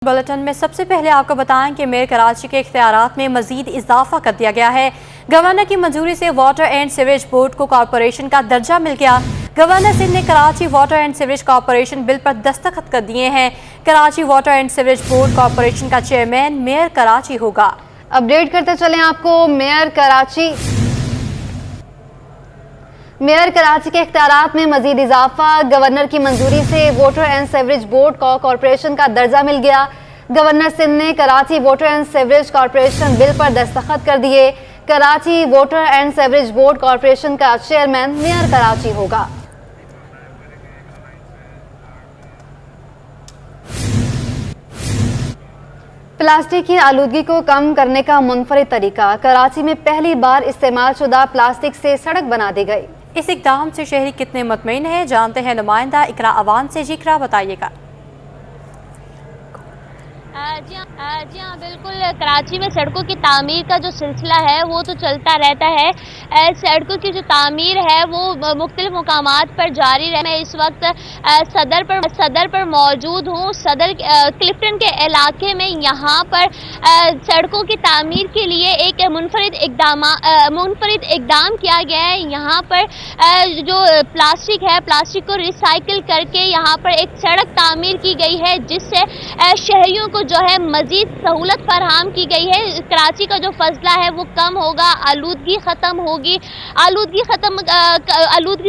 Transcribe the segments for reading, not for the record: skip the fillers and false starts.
Bulletin में सबसे पहले आपको बताएं कि मेयर कराची के इख्तियारात में मजीद इजाफा कर दिया गया है। गवर्नर की मंजूरी से वाटर एंड सीवरेज बोर्ड को कॉरपोरेशन का दर्जा मिल गया। गवर्नर सिंध ने Karachi water and sewerage corporation bill पर दस्तखत कर दिए हैं। Karachi water and sewerage board corporation का चेयरमैन मेयर कराची होगा। अपडेट करते चलें आपको। मेयर कराची के इख्तियारात में मजीद इजाफा। गवर्नर की मंजूरी से वाटर एंड सीवरेज बोर्ड को कॉरपोरेशन का दर्जा मिल गया। गवर्नर सिंध ने Karachi water and sewerage corporation bill पर दस्तखत कर दिए। Karachi water and sewerage board corporation का चेयरमैन मेयर कराची होगा। प्लास्टिक की आलूदगी को कम करने का मुनफरिद तरीका। कराची में पहली बार इस्तेमाल शुदा प्लास्टिक से सड़क बना दी गई। इस इक़दाम से शहरी कितने मुतमईन हैं, जानते हैं नुमाइंदा इकरा अवान से। जी इकरा, बताइएगा। जी हाँ बिल्कुल। कराची में सड़कों की तामीर का जो सिलसिला है वो तो चलता रहता है। सड़कों की जो तामीर है वो मुख्तलिफ मुकामात पर जारी है। मैं इस वक्त सदर पर मौजूद हूँ। सदर क्लिफ्टन के इलाके में यहाँ पर सड़कों की तामीर के लिए एक मुनफरिद इक़दाम किया गया है। यहाँ पर जो प्लास्टिक है, प्लास्टिक को रिसाइकिल करके यहाँ पर एक सड़क तामीर की गई है, जिससे शहरियों को जो है मजीद सहूलत फराहम की गई है। कराची का जो फजला है वो कम होगा, आलूदगी ख़त्म होगी। आलूदगी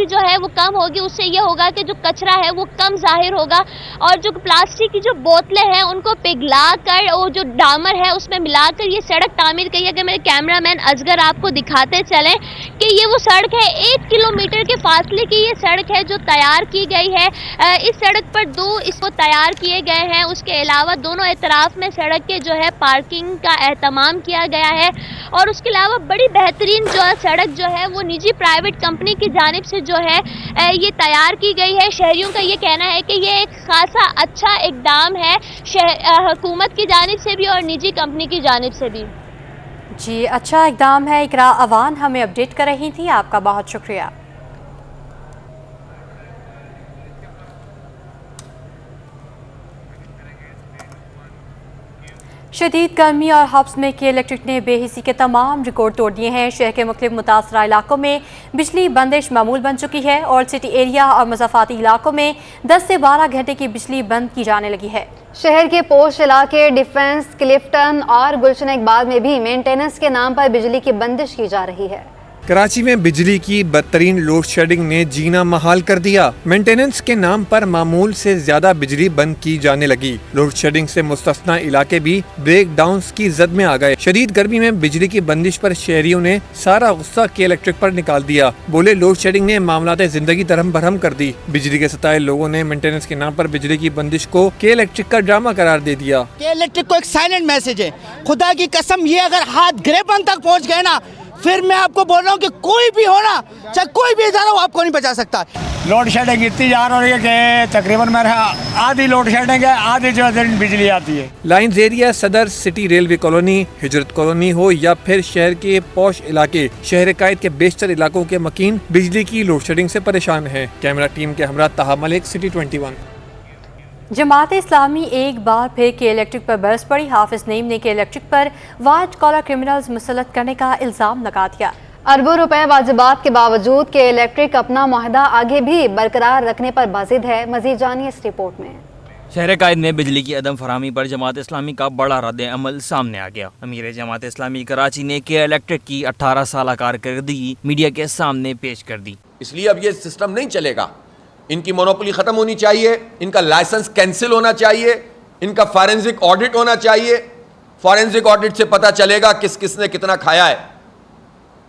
जो है वो कम होगी। उससे ये होगा कि जो कचरा है वो कम जाहिर होगा, और जो प्लास्टिक की जो बोतलें हैं उनको पिघला कर और जो डामर है उसमें मिलाकर ये सड़क तामीर की है। कि मेरे कैमरामैन अजगर आपको दिखाते चलें कि ये वो सड़क है, 1 किलोमीटर के फासले की ये सड़क है जो तैयार की गई है। इस सड़क पर 2 इसको तैयार किए गए हैं। उसके अलावा दोनों एतराफ में सड़क के जो है पार्किंग का एहतमाम किया गया है, और उसके अलावा बड़ी बेहतरीन जो सड़क जो है वो निजी प्राइवेट कंपनी की जानिब से जो है ये तैयार की गई है। शहरियों का ये कहना है कि ये एक खासा अच्छा इक़दाम है हुकूमत की जानिब से भी और निजी कंपनी की जानिब से भी। जी, अच्छा इक़दाम है। इकरा अवान हमें अपडेट कर रही थी, आपका बहुत शुक्रिया। शदीद गर्मी और हब्स में के इलेक्ट्रिक ने बेहिसी के तमाम रिकॉर्ड तोड़ दिए हैं। शहर के मुख्तलिफ मुतासरा इलाकों में बिजली बंदिश मामूल बन चुकी है, और सिटी एरिया और मज़ाफ़ाती इलाकों में 10 से 12 घंटे की बिजली बंद की जाने लगी है। शहर के पोश इलाके डिफेंस, क्लिफ्टन और गुलशन इकबाल में भी मेंटेनेंस के नाम पर बिजली की बंदिश की जा रही है। कराची में बिजली की बदतरीन लोड शेडिंग ने जीना महाल कर दिया। मेंटेनेंस के नाम पर मामूल से ज्यादा बिजली बंद की जाने लगी। लोड शेडिंग से मुस्तस्ना इलाके भी ब्रेक डाउन की जद में आ गए। शदीद गर्मी में बिजली की बंदिश पर शहरियों ने सारा गुस्सा के इलेक्ट्रिक पर निकाल दिया। बोले लोड शेडिंग ने मामलात जिंदगी तरहम भरहम कर दी। बिजली के सताए लोगों ने मेंटेनेंस के नाम पर बिजली की बंदिश को के इलेक्ट्रिक का ड्रामा करार दे दिया। के इलेक्ट्रिक को एक साइलेंट मैसेज है। खुदा की कसम, ये अगर हाथ गिरेपन तक पहुंच गए ना, फिर मैं आपको बोल रहा हूँ कि कोई भी हो ना, चाहे कोई भी इदारा हो, आपको नहीं बचा सकता। लोड शेडिंग इतनी ज़्यादा हो रही है कि तकरीबन मेरे आधी लोड शेडिंग है, आधी जो दिन बिजली आती है। लाइन्स एरिया, सदर, सिटी रेलवे कॉलोनी, हिजरत कॉलोनी हो या फिर शहर के पौश इलाके, शहर कायद के बेशतर इलाकों के मकीन बिजली की लोड शेडिंग से परेशान हैं। कैमरा टीम के हमरा ताहा मलिक, सिटी 21। जमात इस्लामी एक बार फिर के इलेक्ट्रिक पर बरस पड़ी। हाफिज नईम ने के इलेक्ट्रिक पर वाइट कॉलर क्रिमिनल्स मुसल्लत करने का इल्ज़ाम लगा दिया। अरबों रुपए वाजिबात के बावजूद के इलेक्ट्रिक अपना मुआहदा आगे भी बरकरार रखने पर बाजिद है। मजीद जानिए इस रिपोर्ट में। शहर कायद में बिजली की अदम फराहमी पर जमात इस्लामी का बड़ा रद्द अमल सामने आ गया। अमीर जमात इस्लामी कराची ने के इलेक्ट्रिक की 18 साल कारकर्दगी मीडिया के सामने पेश कर दी। इसलिए अब ये सिस्टम नहीं चलेगा। इनकी मोनोपोली ख़त्म होनी चाहिए, इनका लाइसेंस कैंसिल होना चाहिए, इनका फॉरेंसिक ऑडिट होना चाहिए। फॉरेंसिक ऑडिट से पता चलेगा किसने कितना खाया है,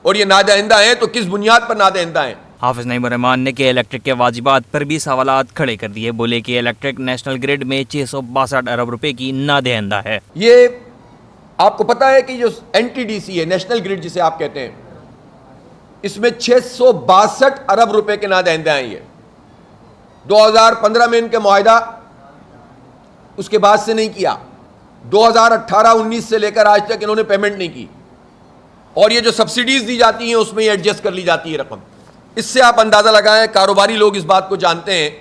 और ये नादहिंदा हैं तो किस बुनियाद पर नादहिंदा हैं। हाफिज नईम रहमान ने के इलेक्ट्रिक के वाजिबात पर भी सवालात खड़े कर दिए। बोले कि इलेक्ट्रिक नेशनल ग्रिड में 662 अरब रुपए की नादहिंदा है। ये आपको पता है कि जो NTDC है, नेशनल ग्रिड जिसे आप कहते हैं, इसमें 662 अरब रुपए के नादहिंदा हैं। ये 2015 में इनके मुआहिदा उसके बाद से नहीं किया। 2018-19 से लेकर आज तक इन्होंने पेमेंट नहीं की, और ये जो सब्सिडीज दी जाती हैं उसमें ये एडजस्ट कर ली जाती है रकम। इससे आप अंदाज़ा लगाएं, कारोबारी लोग इस बात को जानते हैं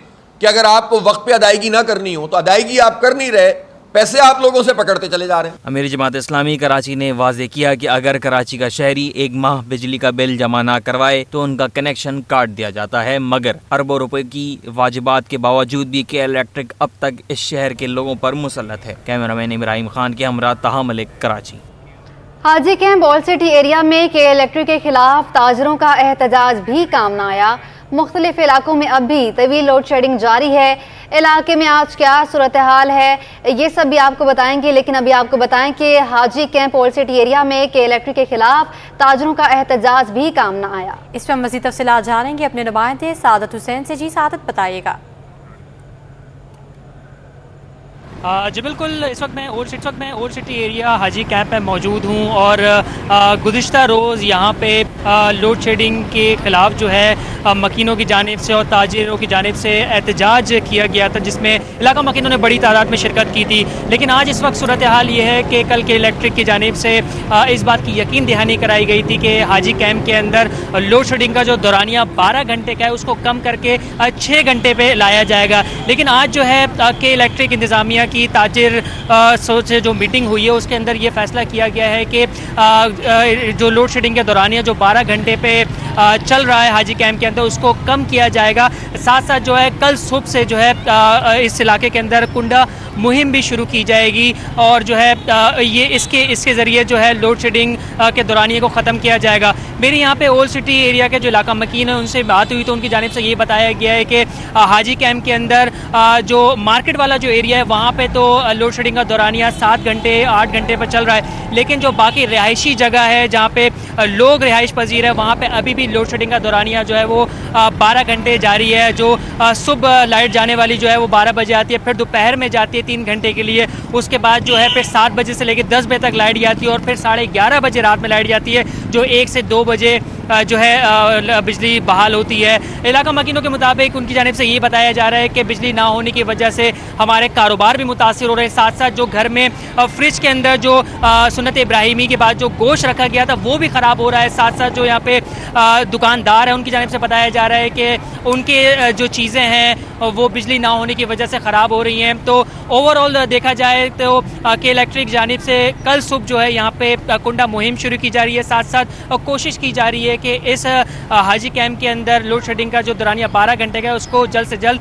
कि अगर आपको वक्त पे अदायगी ना करनी हो तो अदायगी आप कर नहीं रहे, पैसे आप लोगों से पकड़ते चले जा रहे हैं। अमीर जमात इस्लामी कराची ने वाजे किया कि अगर कराची का शहरी एक माह बिजली का बिल जमा ना करवाए तो उनका कनेक्शन काट दिया जाता है, मगर अरबों रुपए की वाजिबात के बावजूद भी के इलेक्ट्रिक अब तक इस शहर के लोगों पर मुसल्लत है। कैमरामैन इब्राहिम खान के हमरा ताहा मलिक, कराची। हाजी कैंप ओल्ड सिटी एरिया में के इलेक्ट्रिक के खिलाफ ताजरों का एहतजाज भी काम न आया। मुख्तलिफ इलाकों में अब भी तवील लोड शेडिंग जारी है। इलाके में आज क्या सूरत हाल है ये सब भी आपको बताएंगे, लेकिन अभी आपको बताएं कि हाजी कैंप ओल्ड सिटी एरिया में के इलेक्ट्रिक के खिलाफ ताजरों का एहतजाज भी काम न आया। इस पर मज़ीद तफसीलात जानेंगे अपने नुमाइंदे सादत हुसैन से। जी सादत, बताइएगा। जी बिल्कुल, इस वक्त मैं ओल्ड सिटी एरिया हाजी कैंप में मौजूद हूँ और गुज़िश्ता रोज़ यहाँ पे लोड शेडिंग के ख़िलाफ़ जो है मकीनों की जानिब से और ताजिरों की जानिब से एहतजाज किया गया था, जिसमें इलाका मकीनों ने बड़ी तादाद में शिरकत की थी। लेकिन आज इस वक्त सूरत हाल ये है कि कल के इलेक्ट्रिक की जानिब से इस बात की यकीन दहानी कराई गई थी कि हाजी कैंप के अंदर लोड शेडिंग का जो दौरानिया 12 घंटे का है उसको कम करके 6 घंटे पर लाया जाएगा। लेकिन आज जो है के इलेक्ट्रिक इंतज़ामिया की ताजिर से जो मीटिंग हुई है उसके अंदर ये फैसला किया गया है कि जो लोड शेडिंग के दौरानिया जो 12 घंटे पे चल रहा है हाजी कैंप के अंदर उसको कम किया जाएगा। साथ साथ जो है कल सुबह से जो है इस इलाके के अंदर कुंडा मुहिम भी शुरू की जाएगी और जो है ये इसके ज़रिए जो है लोड शेडिंग के दौरानिए को ख़त्म किया जाएगा। मेरी यहाँ पे ओल्ड सिटी एरिया के जो इलाका मकीन है उनसे बात हुई तो उनकी जानिब से ये बताया गया है कि हाजी कैंप के अंदर जो मार्केट वाला जो एरिया है वहाँ पे तो लोड शेडिंग का दौरानिया 7 घंटे 8 घंटे पर चल रहा है, लेकिन जो बाकी रिहायशी जगह है जहाँ पे लोग रिहाइश पजीर है वहाँ पे अभी भी लोड शेडिंग का दौरानिया जो है वो 12 घंटे जारी है। जो सुबह लाइट जाने वाली जो है वो 12 बजे आती है, फिर दोपहर में जाती है 3 घंटे के लिए, उसके बाद जो है फिर 7 बजे से लेकर 10 बजे तक लाइट जाती है और फिर 11:30 बजे रात में लाइट जाती है, जो 1 से 2 बजे जो है बिजली बहाल होती है। इलाका मकीनों के मुताबिक उनकी जानिब से ये बताया जा रहा है कि बिजली ना होने की वजह से हमारे कारोबार भी मुतासिर हो रहे हैं। साथ साथ जो घर में फ्रिज के अंदर जो सुन्नत इब्राहिमी के बाद जो गोश्त रखा गया था वो भी ख़राब हो रहा है। साथ साथ जो यहाँ पे दुकानदार हैं उनकी जानिब से बताया जा रहा है कि उनके जो चीज़ें हैं वो बिजली ना होने की वजह से ख़राब हो रही हैं। तो ओवरऑल देखा जाए तो के इलेक्ट्रिक जानिब से कल सुबह जो है यहाँ पे कुंडा मुहिम शुरू की जा रही है। साथ साथ कोशिश की जा रही है कि इस हाजी कैंप के अंदर लोड शेडिंग का जो दौरानिया 12 घंटे का है उसको जल्द से जल्द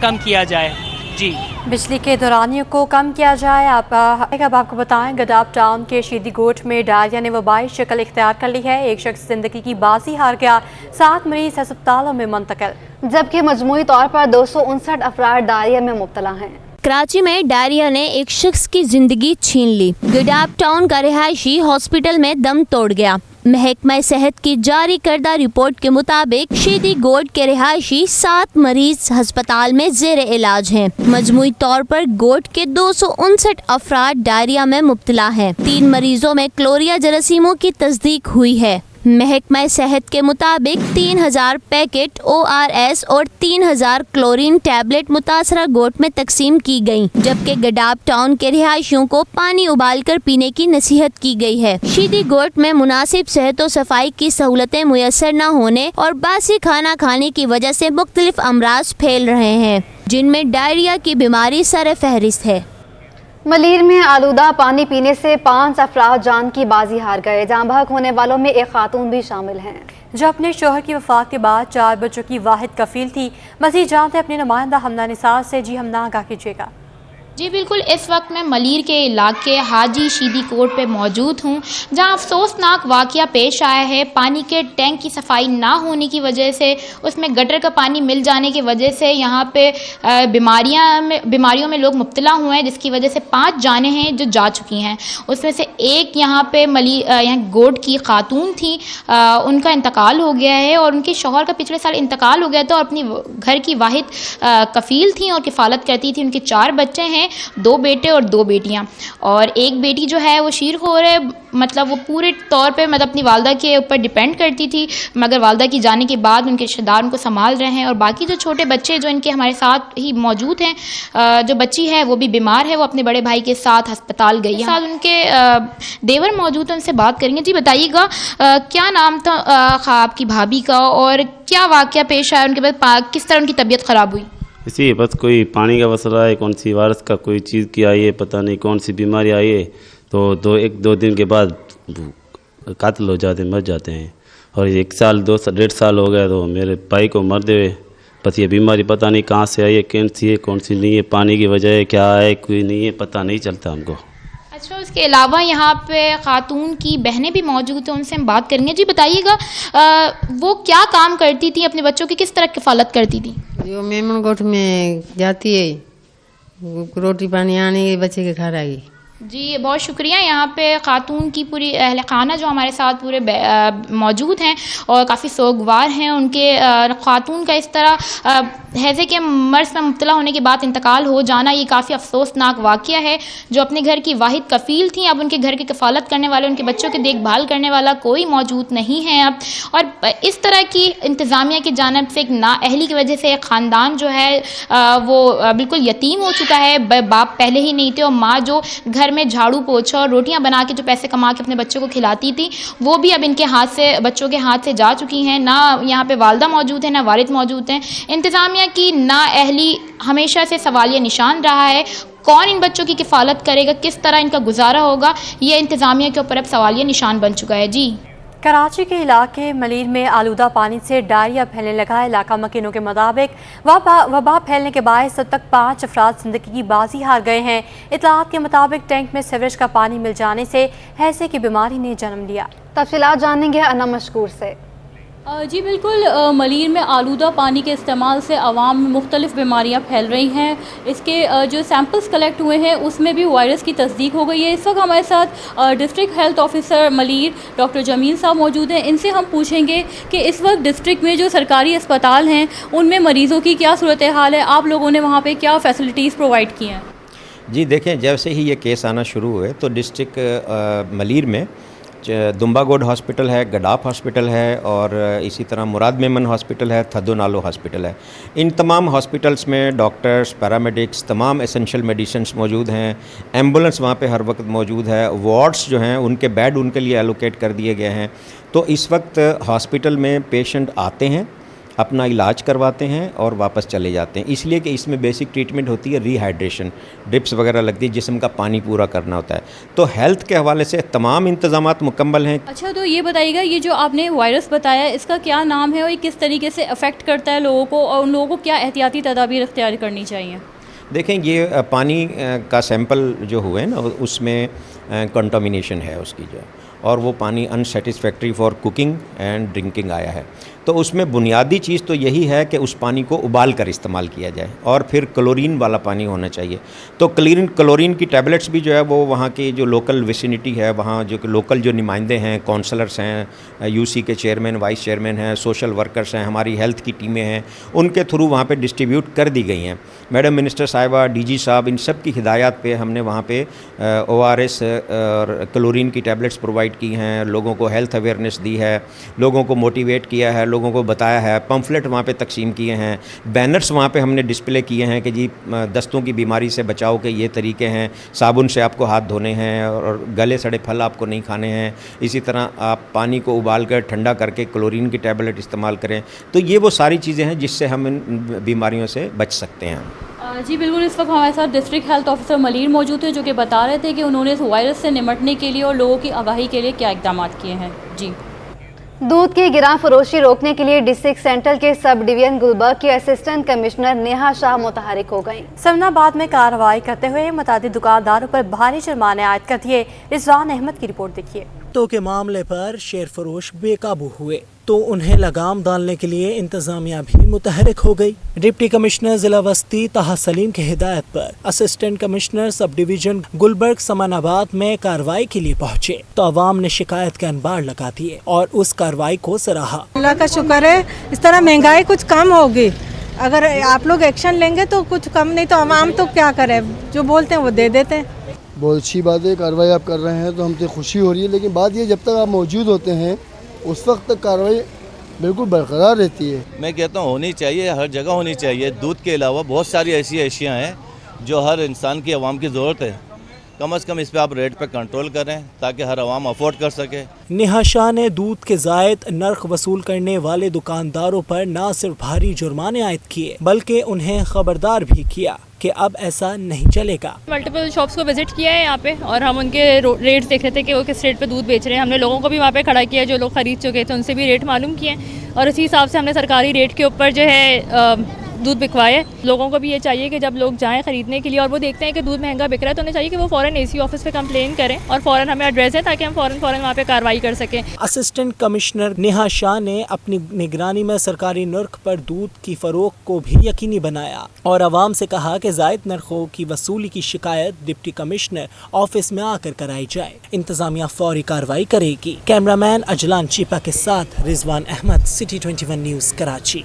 कम किया जाए। जी, बिजली के दौरानियों को कम किया जाए। अब आपको बताएं, गडाब टाउन के शीदी गोट में डायरिया ने वबाई शक्ल इख्तियार कर ली है। एक शख्स जिंदगी की बाजी हार गया, 7 मरीज अस्पतालों में मुंतकिल, जबकि मजमूई तौर पर 259 अफराद डायरिया में मुब्तला हैं। कराची में डायरिया ने एक शख्स की जिंदगी छीन ली। गडाब टाउन का रिहायशी हॉस्पिटल में दम तोड़ गया। महकमा सेहत की जारी करदा रिपोर्ट के मुताबिक शीदी गोट के रिहायशी 7 मरीज अस्पताल में जेर इलाज हैं। मजमूई तौर पर गोट के 259 अफराद डायरिया में मुब्तला हैं। 3 मरीजों में क्लोरिया जरासीमों की तस्दीक हुई है। महकमा सेहत के मुताबिक 3000 पैकेट ORS और 3000 क्लोरीन टैबलेट मुतासरा गोट में तकसीम की गयी, जबकि गडाब टाउन के रिहायशियों को पानी उबालकर पीने की नसीहत की गई है। शीदी गोट में मुनासिब सेहत और सफाई की सहूलतें मुयसर न होने और बासी खाना खाने की वजह से मुख्तलिफ अमराज फैल रहे हैं, जिनमें डायरिया की बीमारी सर फहरिस्त है। मलीर में आलूदा पानी पीने से 5 अफराद जान की बाजी हार गए। जान बहक होने वालों में एक खातून भी शामिल हैं, जो अपने शोहर की वफात के बाद 4 बच्चों की वाहिद कफील थी। मज़ीद जानते अपने नुमाइंदा हमना निसार से। जी हमना, आगाह कीजिएगा। जी बिल्कुल, इस वक्त मैं मलीर के इलाके हाजी शीदी कोट पे मौजूद हूँ, जहाँ अफसोसनाक वाक़या पेश आया है। पानी के टैंक की सफाई ना होने की वजह से, उसमें गटर का पानी मिल जाने की वजह से यहाँ पे बीमारियों में लोग मुब्तला हुए हैं, जिसकी वजह से 5 जानें हैं जो जा चुकी हैं। उसमें से एक यहाँ पे यहाँ गोट की खातून थी, उनका इंतकाल हो गया है और उनके शौहर का पिछले साल इंतकाल हो गया था और अपनी घर की वाहिद कफ़ील थी और किफ़ालत करती थी। उनके 4 बच्चे हैं, 2 बेटे और 2 बेटियां, और एक बेटी जो है वो शीर खोर है, मतलब वो पूरे तौर पे मतलब अपनी वालदा के ऊपर डिपेंड करती थी, मगर वालदा की जाने के बाद उनके रिश्तेदार उनको संभाल रहे हैं। और बाकी जो छोटे बच्चे जो इनके हमारे साथ ही मौजूद हैं, जो बच्ची है वो भी बीमार है, वो अपने बड़े भाई के साथ अस्पताल गई है। साथ उनके देवर मौजूद हैं, उनसे बात करेंगे। जी बताइएगा, क्या नाम था आपकी भाभी का और क्या वाक़या पेश आया, उनके बाद किस तरह उनकी तबीयत ख़राब हुई? इसी बस कोई पानी का मसला है, कौन सी वायरस का कोई चीज़ की आई है, पता नहीं कौन सी बीमारी आई है, तो एक दो दिन के बाद कातिल हो जाते, मर जाते हैं। और 1 साल 2 साल हो गया तो मेरे भाई को मरते हुए। बस ये बीमारी पता नहीं कहाँ से आई है, कौन सी नहीं है, पानी की वजह है, क्या है, कोई नहीं है, पता नहीं चलता हमको। अच्छा, उसके अलावा यहाँ पे खातून की बहनें भी मौजूद हैं, उनसे हम बात करेंगे। जी बताइएगा, वो क्या काम करती थी, अपने बच्चों की किस तरह किफ़ालत करती थी? जो मेमन गोठ में जाती है, रोटी पानी आने बच्चे के घर आई। जी बहुत शुक्रिया। यहाँ पे खातून की पूरी अहल खाना जो हमारे साथ पूरे मौजूद हैं और काफ़ी सोगवार हैं। उनके खातून का इस तरह हैज़े के मर्ज़ में मुब्तला होने के बाद इंतकाल हो जाना, ये काफ़ी अफसोसनाक वाक़या है। जो अपने घर की वाहिद कफ़ील थी, अब उनके घर की कफ़ालत करने वाले, उनके बच्चों की देखभाल करने वाला कोई मौजूद नहीं है अब। और इस तरह की इंतज़ामिया की जानिब से एक नाअहली की वजह से एक ख़ानदान जो है वो बिल्कुल यतीम हो चुका है। बाप पहले ही नहीं थे और माँ जो घर में झाड़ू पोछा और रोटियां बना के जो पैसे कमा के अपने बच्चों को खिलाती थी, वो भी अब इनके हाथ से, बच्चों के हाथ से जा चुकी हैं। ना यहाँ पे वालिदा मौजूद है, ना वालिद मौजूद हैं। इंतज़ामिया की नाअहली हमेशा से सवालिया निशान रहा है। कौन इन बच्चों की किफ़ालत करेगा, किस तरह इनका गुजारा होगा, ये इंतज़ामिया के ऊपर अब सवालिया निशान बन चुका है। जी कराची के इलाके मलीर में आलूदा पानी से डायरिया फैलने लगा है। इलाका मकीनों के मुताबिक वबा फैलने के बायस अब तक 5 अफराद जिंदगी की बाजी हार गए हैं। इतलात के मुताबिक टैंक में सीवरेज का पानी मिल जाने से हैज़े की बीमारी ने जन्म लिया। तफसीलात जानेंगे अन्ना मशकूर से। जी बिल्कुल, मलीर में आलूदा पानी के इस्तेमाल से आवाम में मुख्तलिफ़ बीमारियाँ फैल रही हैं। इसके जो सैम्पल्स कलेक्ट हुए हैं उसमें भी वायरस की तस्दीक हो गई है। इस वक्त हमारे साथ district health officer Malir doctor Jameel साहब मौजूद हैं। इनसे हम पूछेंगे कि इस वक्त डिस्ट्रिक्ट में जो सरकारी अस्पताल हैं उनमें मरीज़ों की क्या सूरत हाल है, आप लोगों ने वहाँ पर क्या फ़ैसिलिटीज़ प्रोवाइड की हैं? जी देखें, जैसे ही ये केस आना शुरू हुए तो डिस्ट्रिक्ट मलीर में दुम्बागोड हॉस्पिटल है, गडाफ हॉस्पिटल है और इसी तरह मुराद मेमन हॉस्पिटल है, थदो नालो हॉस्पिटल है। इन तमाम हॉस्पिटल्स में डॉक्टर्स, पैरामेडिक्स, तमाम एसेंशियल मेडिसिन्स मौजूद हैं। एम्बुलेंस वहाँ पे हर वक्त मौजूद है। वार्ड्स जो हैं उनके बेड उनके लिए एलोकेट कर दिए गए हैं। तो इस वक्त हॉस्पिटल में पेशेंट आते हैं, अपना इलाज करवाते हैं और वापस चले जाते हैं। इसलिए कि इसमें बेसिक ट्रीटमेंट होती है रीहाइड्रेशन, ड्रिप्स वगैरह लगती है, जिस्म का पानी पूरा करना होता है। तो हेल्थ के हवाले से तमाम इंतजामात मुकम्मल हैं। अच्छा, तो ये बताइएगा, ये जो आपने वायरस बताया इसका क्या नाम है और ये किस तरीके से अफेक्ट करता है लोगों को, और उन लोगों को क्या एहतियाती तदाबीर इख्तियार करनी चाहिए? देखें, ये पानी का सैंपल जो हुए हैं ना, उसमें कंटामिनेशन है उसकी जो, और वो पानी unsatisfactory for cooking and drinking आया है। तो उसमें बुनियादी चीज़ तो यही है कि उस पानी को उबाल कर इस्तेमाल किया जाए और फिर क्लोरीन वाला पानी होना चाहिए। तो क्लोरीन की टैबलेट्स भी जो है वो वहाँ की जो लोकल विसिनिटी है, वहाँ जो लोकल जो नुमाइंदे हैं, काउंसलर्स हैं, यूसी के चेयरमैन, वाइस चेयरमैन हैं, सोशल वर्कर्स हैं, हमारी हेल्थ की टीमें हैं, उनके थ्रू वहाँ पे डिस्ट्रीब्यूट कर दी गई हैं। मैडम मिनिस्टर साहिबा, डीजी साहब, इन सब की हिदायत पे हमने वहाँ पे ORS और क्लोरीन की टैबलेट्स प्रोवाइड की हैं, लोगों को हेल्थ अवेयरनेस दी है, लोगों को मोटिवेट किया है, लोगों को बताया है, पम्फलेट वहाँ पे तकसीम किए हैं, बैनर्स वहाँ पे हमने डिस्प्ले किए हैं कि जी दस्तों की बीमारी से बचाव के ये तरीके हैं, साबुन से आपको हाथ धोने हैं और गले सड़े फल आपको नहीं खाने हैं। इसी तरह आप पानी को उबाल कर ठंडा करके क्लोरीन की टैबलेट इस्तेमाल करें। तो ये वो सारी चीज़ें हैं जिससे हम इन बीमारियों से बच सकते हैं। जी बिल्कुल, इस वक्त हमारे साथ डिस्ट्रिक्ट हेल्थ ऑफिसर मलीर मौजूद है जो कि बता रहे थे कि उन्होंने इस वायरस से निपटने के लिए और लोगों की आगाही के लिए क्या इकदाम किए हैं। जी, दूध की गिरां फरोशी रोकने के लिए डिस्ट्रिक्ट सेंट्रल के सब डिवीजन गुलबर्ग के असिस्टेंट कमिश्नर नेहा शाह मुतहरिक हो गईं। समनाबाद में कार्रवाई करते हुए मुतादिद दुकानदारों पर भारी जुर्माने आयद कर दिए। रिजवान अहमद की रिपोर्ट देखिए। तो के मामले पर शेर फरोश बेकाबू हुए तो उन्हें लगाम डालने के लिए इंतजामिया भी मुतहरिक हो गई। डिप्टी कमिश्नर जिला वस्ती ताहा सलीम की हिदायत पर assistant commissioner sub division Gulberg Samanabad में कार्रवाई के लिए पहुंचे तो अवाम ने शिकायत के अनबार लगा दिए और उस कार्रवाई को सराहा। अल्लाह का शुक्र है, इस तरह महंगाई कुछ कम होगी। अगर आप लोग एक्शन लेंगे तो कुछ कम, नहीं तो अवाम तो क्या करे, जो बोलते हैं वो दे देते हैं। बहुत अच्छी बात है, कार्रवाई आप कर रहे हैं तो हमसे खुशी हो रही है, लेकिन बात ये, जब तक आप मौजूद होते हैं उस वक्त तक कार्रवाई बिल्कुल बरकरार रहती है। मैं कहता हूँ होनी चाहिए, हर जगह होनी चाहिए। दूध के अलावा बहुत सारी ऐसी अशियाँ हैं जो हर इंसान की, आवाम की ज़रूरत है। कम से कम इस पर आप रेट पे कंट्रोल करें ताकि हर आवाम अफोर्ड कर सके। नेहा शाह ने दूध के जायद नर्क वसूल करने वाले दुकानदारों पर न सिर्फ भारी जुर्माने आयद किए बल्कि उन्हें खबरदार भी किया कि अब ऐसा नहीं चलेगा। मल्टीपल शॉप्स को विजिट किया है यहाँ पे और हम उनके रेट्स देख रहे थे कि वो किस रेट पे दूध बेच रहे हैं। हमने लोगों को भी वहाँ पे खड़ा किया, जो लोग खरीद चुके थे उनसे भी रेट मालूम किए और उसी हिसाब से हमने सरकारी रेट के ऊपर जो है दूध बिकवाए। लोगों को भी ये चाहिए कि जब लोग जाएं खरीदने के लिए और वो देखते हैं कि दूध महंगा बिक रहा है तो उन्हें चाहिए कि वो फ़ौरन एसी ऑफिस पे कंप्लेन करें और फ़ौरन हमें एड्रेस दें ताकि हम फ़ौरन वहाँ पे कार्रवाई कर सकें। असिस्टेंट कमिश्नर नेहा शाह ने अपनी निगरानी में सरकारी नर्ख पर दूध की फरोख्त को भी यकीनी बनाया और आवाम से कहा कि जायद नर्खों की वसूली की शिकायत डिप्टी कमिश्नर ऑफिस में आकर कराई जाए। इंतजामिया फौरी कार्रवाई करेगी। कैमरामैन अजलान चीपा के साथ Rizwan Ahmed, city 21 news, Karachi.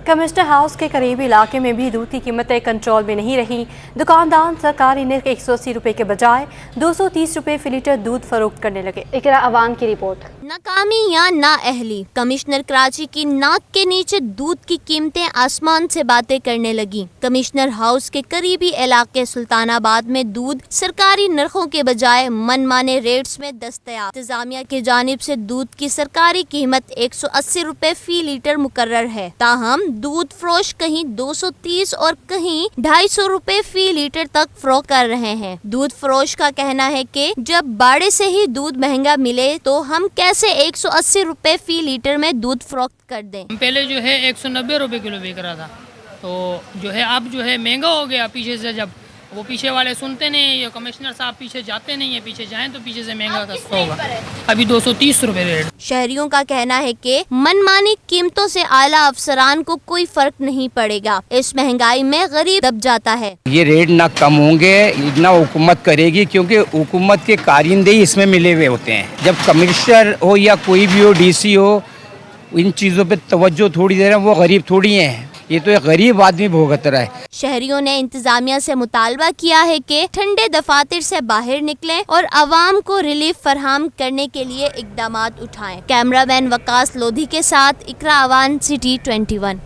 Commissioner house के करीबी इलाके में भी दूध की कीमतें कंट्रोल में नहीं रही। दुकानदार सरकारी नर्ख 180 रुपये के बजाय 230 रुपये फी लीटर दूध फरोख्त करने लगे। इकरा अवान की रिपोर्ट। नाकामी या नाअहली, कमिश्नर कराची की नाक के नीचे दूध की कीमतें आसमान से बातें करने लगी। कमिश्नर हाउस के करीबी इलाके सुल्तानाबाद में दूध सरकारी नर्खों के बजाय मनमाने रेट्स में दस्तयाब। इंतजामिया की जानिब से दूध की सरकारी कीमत 180 रुपये फी लीटर मुकर्रर है, ताहम दूध फरोश कहीं 230 और कहीं 250 रुपए फी लीटर तक फरोख्त कर रहे हैं। दूध फरोश का कहना है कि जब बाड़े से ही दूध महंगा मिले तो हम कैसे 180 रुपए फी लीटर में दूध फरोख्त कर दें। पहले जो है 190 रुपए किलो बिक रहा था, तो जो है अब जो है महंगा हो गया। पीछे से जब वो पीछे वाले सुनते नहीं, ये कमिश्नर साहब पीछे जाते नहीं है, पीछे जाएं तो पीछे से महंगा सस्ता होगा। अभी 230 रुपए रेट। शहरियों का कहना है कि मनमानी कीमतों से आला अफसरान को कोई फर्क नहीं पड़ेगा, इस महंगाई में गरीब दब जाता है। ये रेट ना कम होंगे ना हुकूमत करेगी, क्योंकि हुकूमत के कारिंदे ही इसमें मिले हुए होते हैं। जब कमिश्नर हो या कोई भी हो, डीसी हो, इन चीज़ों पे तवज्जो थोड़ी दे रहे हैं, वो गरीब थोड़ी हैं, ये तो एक गरीब आदमी भुगत रहा है। शहरियों ने इंतजामिया से मुतालबा किया है कि ठंडे दफातर से बाहर निकलें और आवाम को रिलीफ फरहम करने के लिए इकदामात उठाएं। कैमरामैन वकास लोधी के साथ इकरा अवान, सिटी 21।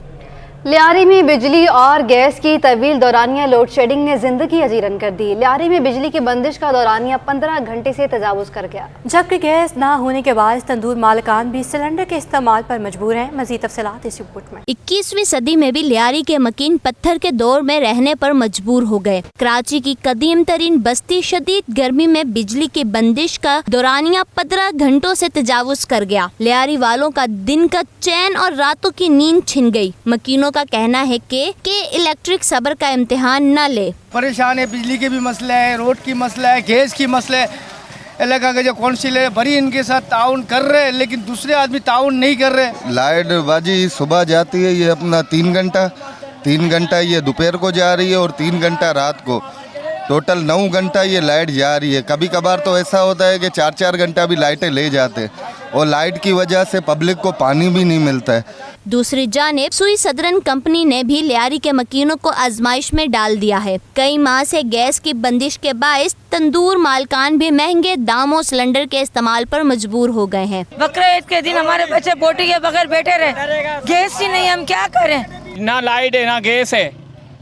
लियारी में बिजली और गैस की तवील दौरानिया लोड शेडिंग ने जिंदगी अजीरन कर दी। लियारी में बिजली की बंदिश का दौरानिया 15 घंटे से तजावुज कर गया, जबकि गैस ना होने के बाद तंदूर मालिकान भी सिलेंडर के इस्तेमाल पर मजबूर हैं। मजीद तफसीलात इस रिपोर्ट में। 21वीं सदी में भी लियारी के मकीन पत्थर के दौर में रहने पर मजबूर हो गए। कराची की कदीम तरीन बस्ती शदीद गर्मी में बिजली की बंदिश का दौरानिया 15 घंटों से तजावुज कर गया। लियारी वालों का दिन का चैन और रातों की नींद छिन गई। मकीनों का कहना है कि इलेक्ट्रिक सब्र का इम्तिहान न ले। परेशान है, बिजली के भी मसला है, रोड की मसला है, गैस की मसला है। इलाका के जो काउंसिल है बड़ी इनके साथ ताउन कर रहे हैं, लेकिन दूसरे आदमी ताउन नहीं कर रहे। लाइट बाजी सुबह जाती है, ये अपना 3 घंटा ये दोपहर को जा रही है और 3 घंटा रात को, टोटल 9 घंटा ये लाइट जा रही है। कभी कभार तो ऐसा होता है कि 4-4 घंटा भी लाइटें ले जाते हैं और लाइट की वजह से पब्लिक को पानी भी नहीं मिलता है। दूसरी जानिब सुई सदरन कंपनी ने भी लियारी के मकीनों को आजमाइश में डाल दिया है। कई माह से गैस की बंदिश के बायस तंदूर मालकान भी महंगे दामों सिलेंडर के इस्तेमाल पर मजबूर हो गए हैं। बकरा ईद के दिन हमारे बच्चे बोटी के बगैर बैठे रहे, गैस ही नहीं, हम क्या करें? ना लाइट है ना गैस है,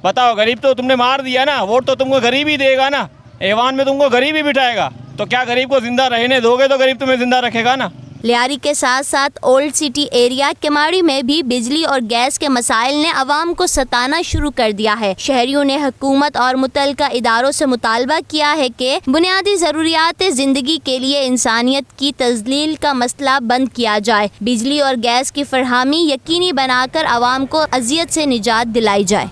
बताओ गरीब तो तुमने मार दिया ना, वोट तो तुमको गरीब ही देगा ना, ऐवान में तुमको गरीब ही बिठाएगा, तो क्या गरीब को जिंदा रहने दोगे? तो गरीब तुम्हें जिंदा रखेगा ना। लियारी के साथ साथ ओल्ड सिटी एरिया किमाड़ी में भी बिजली और गैस के मसाइल ने आवाम को सताना शुरू कर दिया है। शहरियों ने हुकूमत और मुतल्लिका इदारों से मुतालबा किया है कि बुनियादी ज़रूरियात ज़िंदगी के लिए इंसानियत की तज़लील का मसला बंद किया जाए। बिजली और गैस की फरहमी यकीनी बनाकर आवाम को अजियत से निजात दिलाई जाए।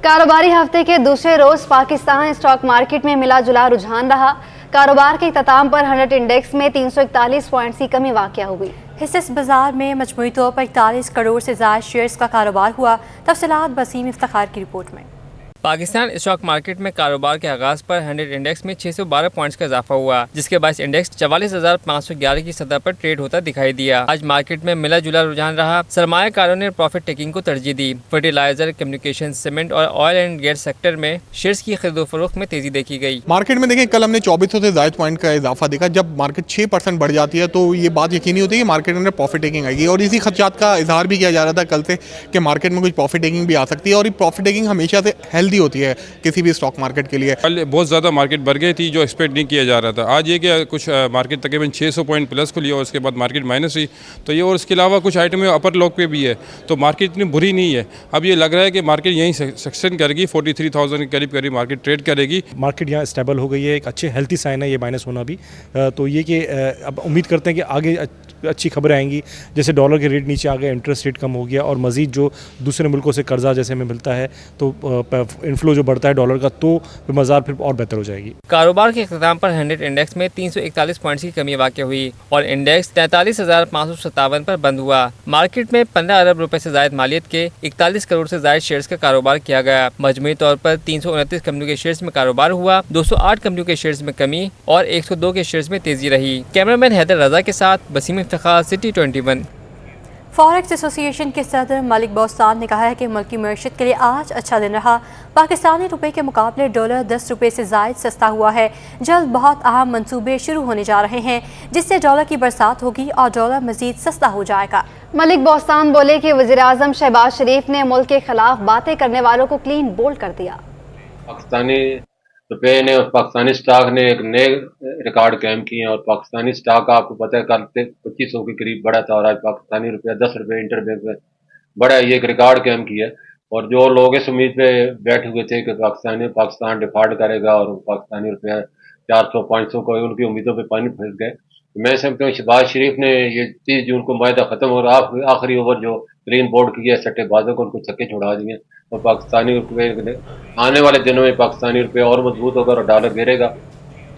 कारोबारी हफ्ते के दूसरे रोज पाकिस्तान स्टॉक मार्केट में मिला जुला रुझान रहा। कारोबार के इख्तिताम पर 100 इंडेक्स में 341 पॉइंट्स की कमी वाक़या हुई। हिस्सेस बाजार में मजमूई तौर पर 41 करोड़ से ज़ायद शेयर्स का कारोबार हुआ। तफसीलात वसीम इफ्तिखार की रिपोर्ट में। पाकिस्तान स्टॉक मार्केट में कारोबार के आगाज पर 100 इंडेक्स में 612 पॉइंट्स का इजाफा हुआ, जिसके बाद इंडेक्स 44,511 की सतह पर ट्रेड होता दिखाई दिया। आज मार्केट में मिला जुला रुझान रहा। सरमायाकारों ने प्रॉफिट टेकिंग को तरजीह दी। फर्टिलाइजर, कम्युनिकेशन, सीमेंट और ऑयल एंड गैस सेक्टर में शेयर्स की खरीदो फरोख्त में तेजी देखी गई। मार्केट में देखें, कल हमने 2400 से ज़ायद पॉइंट का इजाफा देखा। जब मार्केट 6% बढ़ जाती है तो ये बात यकीनी होती है कि मार्केट में प्रॉफिट टेकिंग आएगी, और इसी खदशात का इजहार भी किया जा रहा था कल से कि मार्केट में कुछ प्रॉफिट टेकिंग भी आ सकती है। और ये प्रॉफिट टेकिंग हमेशा से हेल्दी हेल्दी होती है किसी भी स्टॉक मार्केट के लिए। कल बहुत ज़्यादा मार्केट बढ़ गई थी जो एक्सपेक्ट नहीं किया जा रहा था। आज ये कि कुछ मार्केट तकरीबन 600 पॉइंट प्लस खुली और उसके बाद मार्केट माइनस हुई, तो ये और इसके अलावा कुछ आइटम अपर लॉक पे भी है, तो मार्केट इतनी बुरी नहीं है। अब ये लग रहा है कि मार्केट यहीं सेक्शन करेगी, 43,000 के करीब मार्केट ट्रेड करेगी। मार्केट यहाँ स्टेबल हो गई है, एक अच्छे हेल्थी साइन है ये माइनस होना भी। तो ये कि अब उम्मीद करते हैं कि आगे अच्छी खबरें आएंगी, जैसे डॉलर के रेट नीचे आ गए, इंटरेस्ट रेट कम हो गया और मज़ीद जो दूसरे मुल्कों से कर्जा जैसे हमें मिलता है तो इनफ्लो जो बढ़ता है डॉलर का, तो बाजार फिर और बेहतर हो जाएगी। कारोबार के इख्तिताम पर 100 इंडेक्स में 341 पॉइंट्स की कमी वाक़ हुई और इंडेक्स 43,557 पर बंद हुआ। मार्केट में 15 अरब रुपए से ज़ायद मालियत के 41 करोड़ से ज़ायद शेयर्स का कारोबार किया गया। मजमूई तौर पर 329 कंपनियों के शेयर्स में कारोबार हुआ, 208 कंपनियों के शेयर्स में कमी और 102 के शेयर्स में तेजी रही। कैमरामैन हैदर रजा के साथ Waseem Iftikhar, city 21। Forex association के सदर मलिक बोस्तान ने कहा है कि मुल्की मईशत के लिए आज अच्छा दिन रहा। पाकिस्तानी रुपए के मुकाबले डॉलर 10 रुपए से ज़ायद सस्ता हुआ है। जल्द बहुत अहम मंसूबे शुरू होने जा रहे हैं जिससे डॉलर की बरसात होगी और डॉलर मज़ीद सस्ता हो जाएगा। मलिक बोस्तान बोले कि वज़ीर-ए-आज़म शहबाज शरीफ ने मुल्क के खिलाफ बातें करने वालों को क्लीन बोल्ड कर दिया। पाकिस्तानी रुपये ने और पाकिस्तानी स्टॉक ने एक नए रिकॉर्ड कायम किए हैं और पाकिस्तानी स्टॉक आपको पता है कल 2500 के करीब बढ़ा था और आज पाकिस्तानी रुपया 10 रुपये इंटरबैंक में बढ़ा, ये एक रिकॉर्ड कायम किया। और जो लोग इस उम्मीद पे बैठे हुए थे कि पाकिस्तान डिफॉल्ट करेगा और पाकिस्तानी रुपया 400-500 को, उनकी उम्मीदों पे पानी फिर गए। मैं समझता हूँ शहबाज शरीफ ने ये 30 जून को मायदा ख़त्म और आखिरी ओवर जो ग्रीन बोर्ड किया सट्टेबाजों को उनको छक्के छुड़ा दिए और पाकिस्तानी रुपये आने वाले दिनों में पाकिस्तानी रुपये और मजबूत होगा और डॉलर गिरेगा।